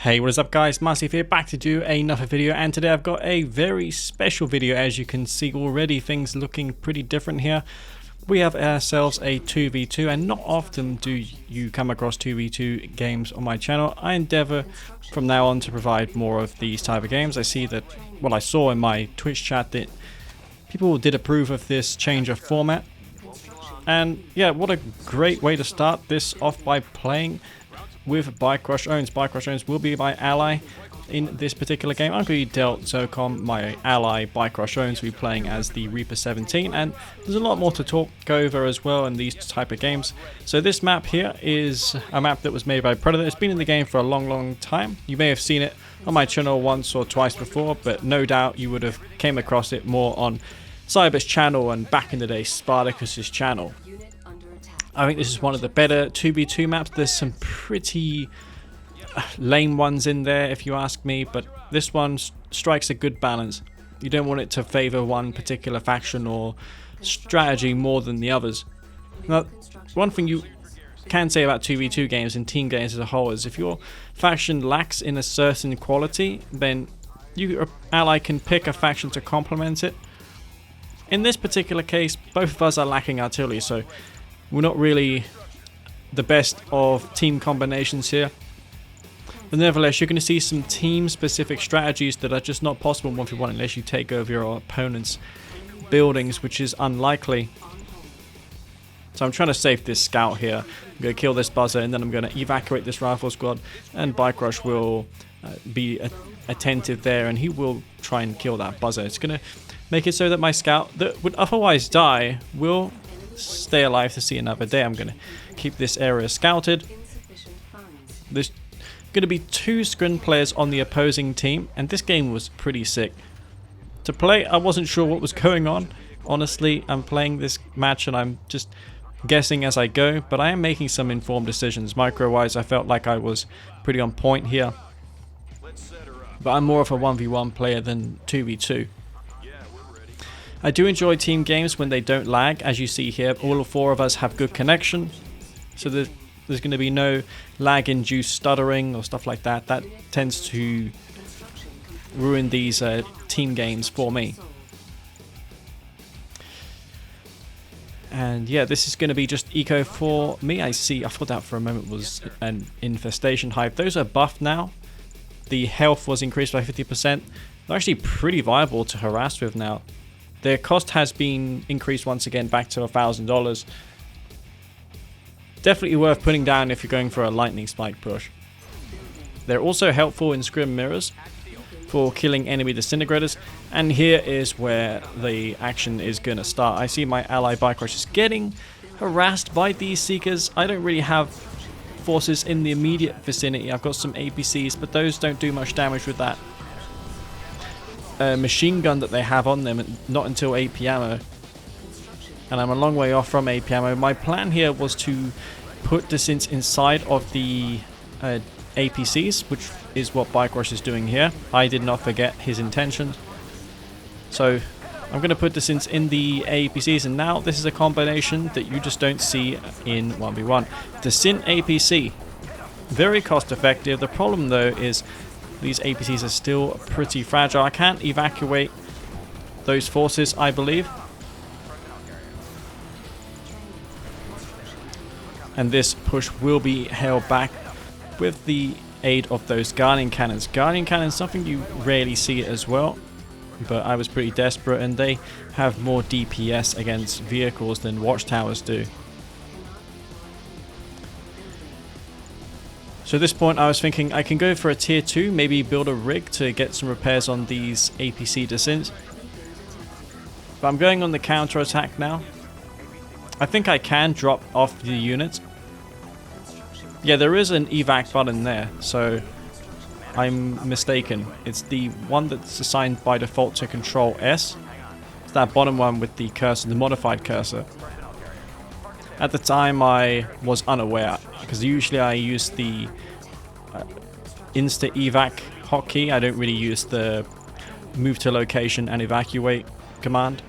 Hey, what is up guys, Masterleaf here, back to do another video, and today I've got a very special video. As you can see already, things looking pretty different here. We have ourselves a 2v2, and not often do you come across 2v2 games on my channel. I endeavor from now on to provide more of these type of games. I see that, well, I saw in my Twitch chat that people did approve of this change of format. And yeah, what a great way to start this off by playing with Bikerushownz. Bikerushownz will be my ally in this particular game. I'm going to be dealt ZOCOM, my ally Bikerushownz will be playing as the Reaper 17, and there's a lot more to go over as well in these type of games. So this map here is a map that was made by Predator. It's been in the game for a long time. You may have seen it on my channel once or twice before, but no doubt you would have came across it more on Cyber's channel and back in the day Spartacus's channel. I think this is one of the better 2v2 maps. There's some pretty lame ones in there if you ask me, but this one strikes a good balance. You don't want it to favor one particular faction or strategy more than the others. Now, one thing you can say about 2v2 games and team games as a whole is if your faction lacks in a certain quality, then your ally can pick a faction to complement it. In this particular case, both of us are lacking artillery, so we're not really the best of team combinations here. But nevertheless, you're going to see some team-specific strategies that are just not possible 1v1 unless you take over your opponent's buildings, which is unlikely. So I'm trying to save this scout here. I'm going to kill this buzzer, and then I'm going to evacuate this rifle squad, and Bikerush will be attentive there, and he will try and kill that buzzer. It's going to make it so that my scout that would otherwise die will stay alive to see another day. I'm going to keep this area scouted. There's going to be 2 scrim players on the opposing team, and this game was pretty sick to play. I wasn't sure what was going on. Honestly, I'm playing this match and I'm just guessing as I go, but I am making some informed decisions. Micro-wise, I felt like I was pretty on point here, but I'm more of a 1v1 player than 2v2. I do enjoy team games when they don't lag. As you see here, all 4 of us have good connection, so there's going to be no lag-induced stuttering or stuff like that. That tends to ruin these team games for me. And yeah, this is going to be just eco for me. I thought that for a moment was an infestation hive. Those are buffed now. The health was increased by 50%. They're actually pretty viable to harass with now. Their cost has been increased once again back to $1,000. Definitely worth putting down if you're going for a lightning spike push. They're also helpful in scrim mirrors for killing enemy disintegrators, and here is where the action is going to start. I see my ally Bikerush is getting harassed by these seekers. I don't really have forces in the immediate vicinity. I've got some APCs, but those don't do much damage with that machine gun that they have on them, not until AP ammo, and I'm a long way off from AP ammo. My plan here was to put Descents inside of the APCs, which is what Bikerush is doing here. I did not forget his intentions, so I'm going to put Descents in the APCs, and now this is a combination that you just don't see in 1v1. Descent APC, very cost effective. The problem though is these APCs are still pretty fragile. I can't evacuate those forces, I believe. And this push will be held back with the aid of those Guardian Cannons. Guardian Cannons, something you rarely see as well, but I was pretty desperate, and they have more DPS against vehicles than Watchtowers do. So at this point I was thinking I can go for a tier 2, maybe build a rig to get some repairs on these APC Descents. But I'm going on the counterattack now. I think I can drop off the unit. Yeah, there is an evac button there, so I'm mistaken. It's the one that's assigned by default to Control S. It's that bottom one with the cursor, the modified cursor. At the time I was unaware, because usually I use the insta-evac hotkey. I don't really use the move to location and evacuate command.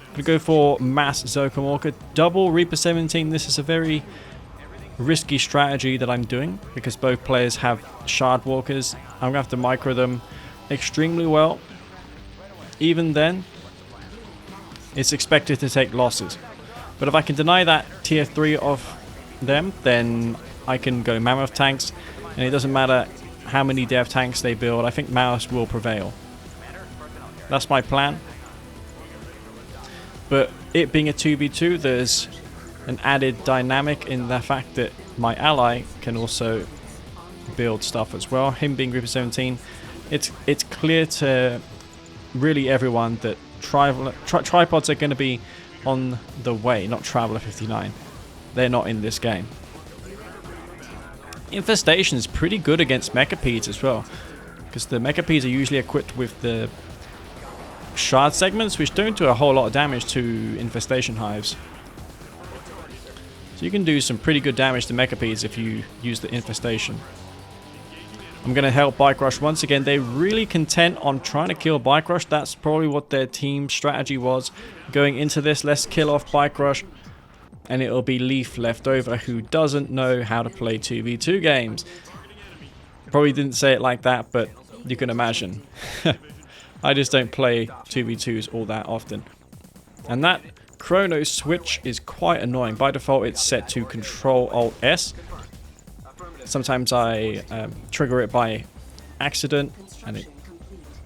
I'm going to go for mass ZOCOM Orca. Double Reaper 17. This is a very risky strategy that I'm doing because both players have shard walkers. I'm going to have to micro them extremely well. Even then, it's expected to take losses. But if I can deny that tier 3 of them, then I can go mammoth tanks, and it doesn't matter how many dev tanks they build. I think Mouse will prevail. That's my plan. But it being a 2v2, there's an added dynamic in the fact that my ally can also build stuff as well. Him being Group of 17, it's clear to really everyone that tripods are going to be on the way, not Traveler 59. They're not in this game. Infestation is pretty good against Mechapedes as well, because the Mechapedes are usually equipped with the shard segments, which don't do a whole lot of damage to infestation hives. So you can do some pretty good damage to Mechapedes if you use the infestation. I'm going to help Bikerushownz once again. They're really content on trying to kill Bikerushownz. That's probably what their team strategy was going into this. Let's kill off Bikerushownz, and it'll be Leaf left over, who doesn't know how to play 2v2 games. Probably didn't say it like that, but you can imagine. I just don't play 2v2s all that often. And that chrono switch is quite annoying. By default, it's set to Control-Alt-S. Sometimes I trigger it by accident, and it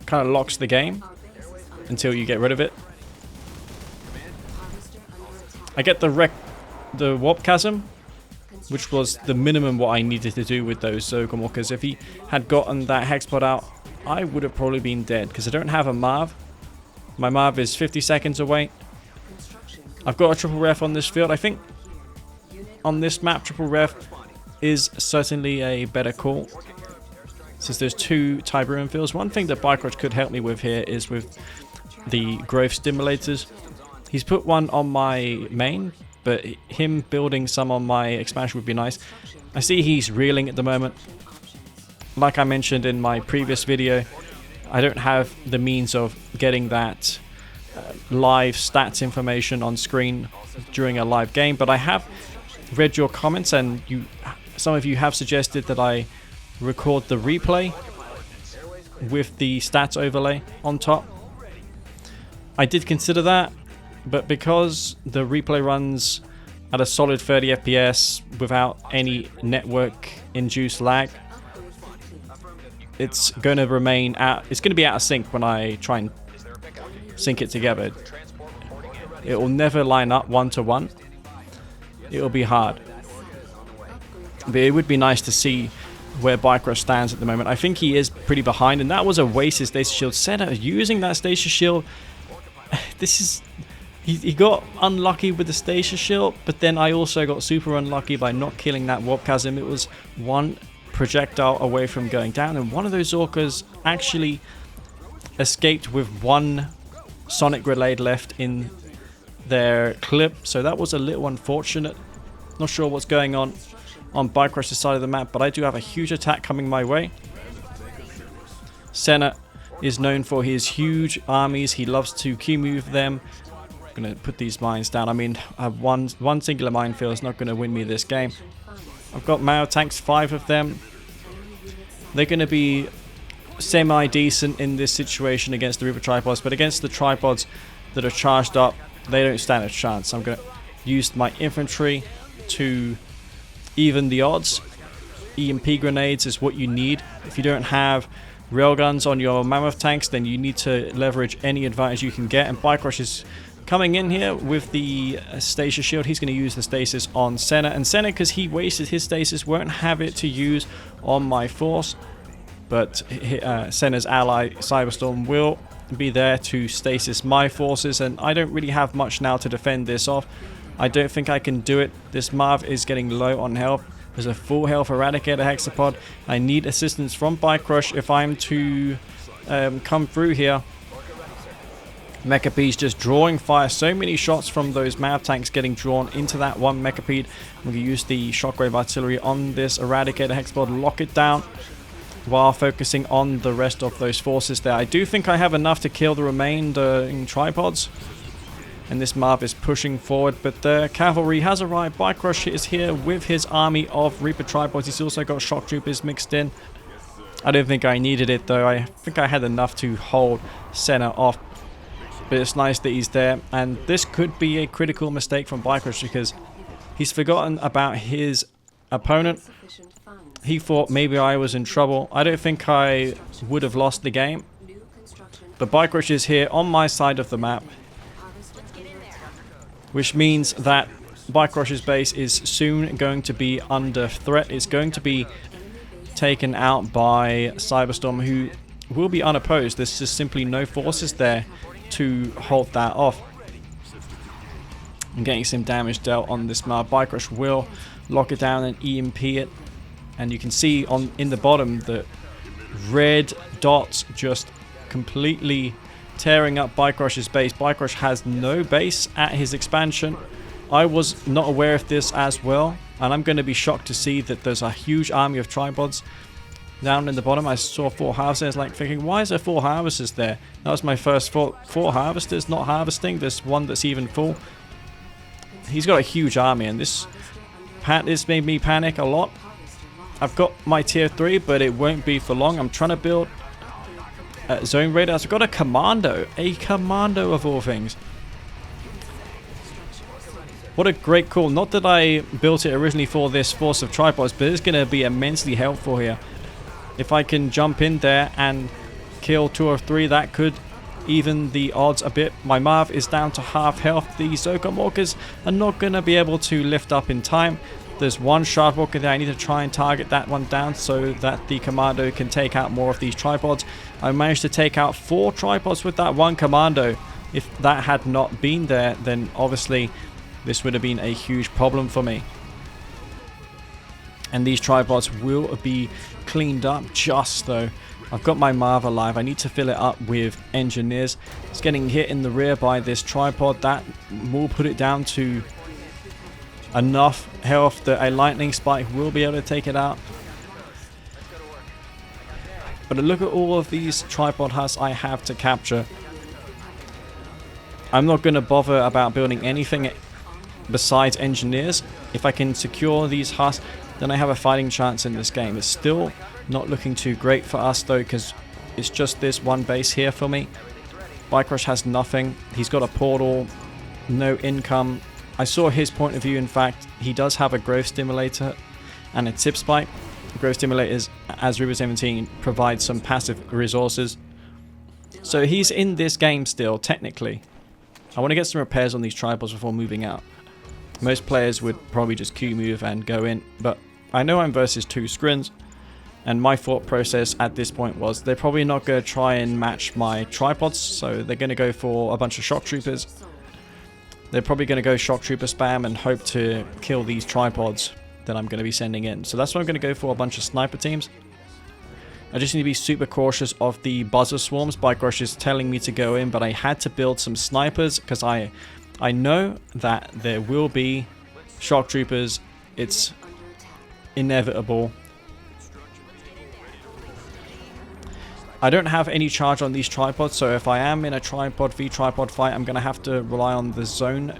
kind of locks the game until you get rid of it. I get the warp chasm, which was the minimum what I needed to do with those ZOCOM walkers. If he had gotten that hexpod out, I would have probably been dead, because I don't have a Marv. My Marv is 50 seconds away. I've got a triple ref on this field. I think on this map, triple ref is certainly a better call, since there's 2 Tiberuan fields. One thing that Bikerushownz could help me with here is with the growth stimulators. He's put one on my main, but him building some on my expansion would be nice. I see he's reeling at the moment. Like I mentioned in my previous video, I don't have the means of getting that live stats information on screen during a live game, but I have read your comments, and some of you have suggested that I record the replay with the stats overlay on top. I did consider that, but because the replay runs at a solid 30 FPS without any network induced lag, it's going to remain it's going to be out of sync when I try and sync it together. It will never line up 1-to-1. It will be hard. But it would be nice to see where Bikerushownz stands at the moment. I think he is pretty behind, and that was a wasted stasis shield. Senna using that stasis shield. This is... He got unlucky with the stasis shield, but then I also got super unlucky by not killing that warp chasm. It was one projectile away from going down, and one of those orcas actually escaped with one sonic grenade left in their clip, so that was a little unfortunate. Not sure what's going on Bikerushownz's side of the map, but I do have a huge attack coming my way. Senna is known for his huge armies. He loves to Q-move them. I'm going to put these mines down. I mean, one singular minefield is not going to win me this game. I've got Mao tanks, 5 of them. They're going to be semi-decent in this situation against the Reaper tripods, but against the tripods that are charged up, they don't stand a chance. I'm going to use my infantry to even the odds. EMP grenades is what you need. If you don't have railguns on your mammoth tanks, then you need to leverage any advantage you can get, and Bikerushownz is coming in here with the stasis shield. He's going to use the stasis on Senna, and Senna, because he wasted his stasis, won't have it to use on my force, but Senna's ally Cyberstorm will be there to stasis my forces, and I don't really have much now to defend this off. I don't think I can do it. This Marv is getting low on health. There's a full health Eradicator Hexapod. I need assistance from Bikerushownz if I'm to come through here. Mechapedes just drawing fire. So many shots from those Mav tanks getting drawn into that one Mechapede. I'm going to use the Shockwave Artillery on this Eradicator Hexapod, lock it down while focusing on the rest of those forces there. I do think I have enough to kill the remaining tripods. and this mob is pushing forward, but the cavalry has arrived. Bikerush is here with his army of Reaper tripods. He's also got shock troopers mixed in. I don't think I needed it though. I think I had enough to hold Senna off, but it's nice that he's there, and this could be a critical mistake from Bikerushownz because he's forgotten about his opponent. He thought maybe I was in trouble. I don't think I would have lost the game, but Bikerushownz is here on my side of the map, which means that Bikerush's base is soon going to be under threat. It's going to be taken out by Cyberstorm, who will be unopposed. There's just simply no forces there to hold that off. I'm getting some damage dealt on this mob. Bikerush will lock it down and EMP it, and you can see in the bottom the red dots just completely tearing up Bikerush's base. Bikerush has no base at his expansion. I was not aware of this as well, and I'm going to be shocked to see that there's a huge army of tripods down in the bottom. I saw 4 harvesters, like thinking, why is there 4 harvesters there? That was my first thought. 4 harvesters not harvesting. There's one that's even full. He's got a huge army, and this made me panic a lot. I've got my tier 3, but it won't be for long. I'm trying to build zone raiders. I've got a commando of all things. What a great call. Not that I built it originally for this force of tripods, but it's going to be immensely helpful here. If I can jump in there and kill 2 or 3, that could even the odds a bit. My Marv is down to half health. The ZOCOM walkers are not going to be able to lift up in time. There's one shard walker there. I need to try and target that one down so that the commando can take out more of these tripods. I managed to take out 4 tripods with that one commando. If that had not been there, then obviously this would have been a huge problem for me. And these tripods will be cleaned up just though. I've got my Marv alive. I need to fill it up with engineers. It's getting hit in the rear by this tripod. That will put it down to enough health that a lightning spike will be able to take it out. But look at all of these tripod huts I have to capture. I'm not going to bother about building anything besides engineers. If I can secure these huts, then I have a fighting chance in this game. It's still not looking too great for us though, because it's just this one base here for me. Bikerush has nothing. He's got a portal, no income. I saw his point of view. In fact, he does have a growth stimulator and a tip spike. Growth stimulators, as Reaper 17, provide some passive resources. So he's in this game still, technically. I want to get some repairs on these tripods before moving out. Most players would probably just Q move and go in, but I know I'm versus 2 scrins, and my thought process at this point was they're probably not going to try and match my tripods, so they're going to go for a bunch of shock troopers. They're probably going to go shock trooper spam and hope to kill these tripods that I'm going to be sending in. So that's why I'm going to go for a bunch of sniper teams. I just need to be super cautious of the buzzer swarms. Bikerush is telling me to go in, but I had to build some snipers because I know that there will be shock troopers. It's inevitable. I don't have any charge on these tripods, so if I am in a tripod v tripod fight, I'm going to have to rely on the zone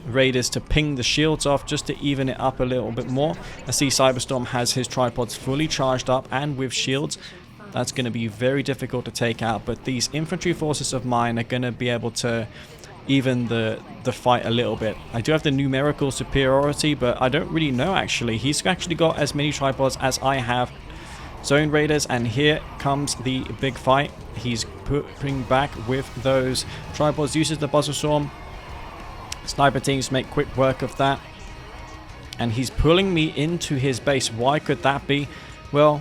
raiders to ping the shields off just to even it up a little bit more. I see Cyberstorm has his tripods fully charged up and with shields. That's going to be very difficult to take out, but these infantry forces of mine are going to be able to even the fight a little bit. I do have the numerical superiority, but I don't really know actually. He's actually got as many tripods as I have. Zone raiders, and here comes the big fight. He's putting back with those tripods, uses the buzzer storm. Sniper teams make quick work of that, and he's pulling me into his base. Why could that be? Well,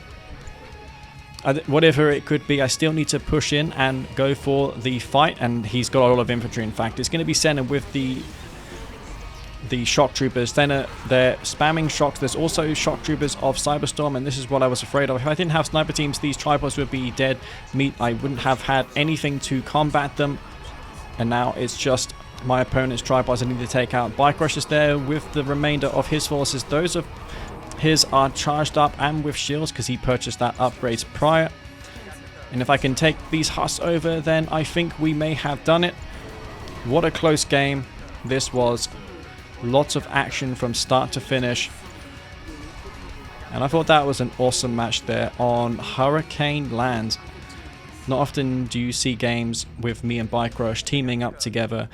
whatever it could be, I still need to push in and go for the fight, and he's got a lot of infantry. In fact, it's going to be Senna with the shock troopers. Then they're spamming shocks. There's also shock troopers of Cyberstorm, and this is what I was afraid of. If I didn't have sniper teams, these tripods would be dead meat. I wouldn't have had anything to combat them, and now it's just my opponent's tripods I need to take out. Bikerushownz is there with the remainder of his forces. Those of his are charged up and with shields because he purchased that upgrades prior, and if I can take these huts over, then I think we may have done it. What a close game. This was lots of action from start to finish. And I thought that was an awesome match there on Hurricane Land. Not often do you see games with me and Bikerush teaming up together,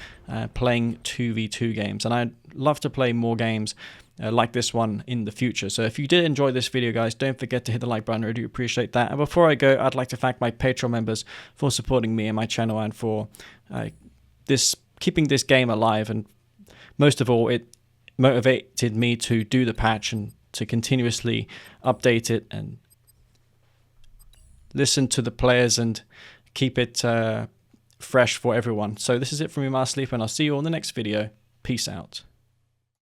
playing 2v2 games. And I'd love to play more games like this one in the future. So if you did enjoy this video, guys, don't forget to hit the like button. I do appreciate that. And before I go, I'd like to thank my Patreon members for supporting me and my channel, and for keeping this game alive. And most of all, it motivated me to do the patch and to continuously update it and listen to the players and keep it fresh for everyone. So this is it from me, Masterleaf, and I'll see you all in the next video. Peace out.